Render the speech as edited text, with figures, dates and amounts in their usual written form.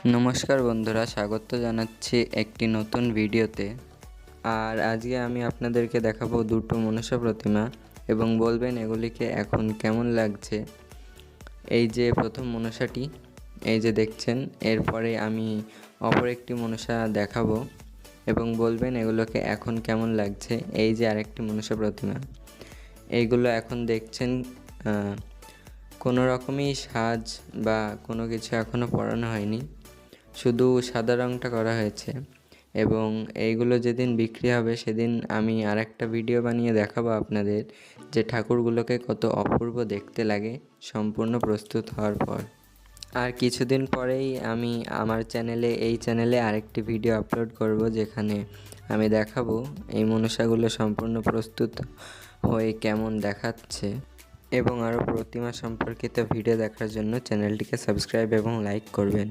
নমস্কার বন্ধুরা, স্বাগত জানাচ্ছি একটি নতুন ভিডিওতে। আর আজকে আমি আপনাদেরকে দেখাবো দুটো মনসা প্রতিমা এবং বলবেন এগুলিকে এখন কেমন লাগছে। এই যে প্রথম মনসাটি, এই যে দেখছেন, এরপরে আমি অপর একটি মনসা দেখাবো এবং বলবেন এগুলোকে এখন কেমন লাগছে। এই যে আরেকটি মনসা প্রতিমা, এইগুলো এখন দেখছেন কোনো রকমই সাজ বা কোনো কিছু এখনও পরানো হয়নি, শুধু সাদা রঙটা করা হয়েছে। এবং এইগুলো যেদিন বিক্রি হবে সেদিন আমি আরেকটা ভিডিও বানিয়ে দেখাবো আপনাদের যে ঠাকুরগুলোকে কত অপূর্ব দেখতে লাগে সম্পূর্ণ প্রস্তুত হওয়ার পর। আর কিছুদিন পরেই আমি আমার এই চ্যানেলে আরেকটি ভিডিও আপলোড করব, যেখানে আমি দেখাবো এই মনসাগুলো সম্পূর্ণ প্রস্তুত হয়ে কেমন দেখাচ্ছে। এবং আরও প্রতিমা সম্পর্কিত ভিডিও দেখার জন্য চ্যানেলটিকে সাবস্ক্রাইব এবং লাইক করবেন।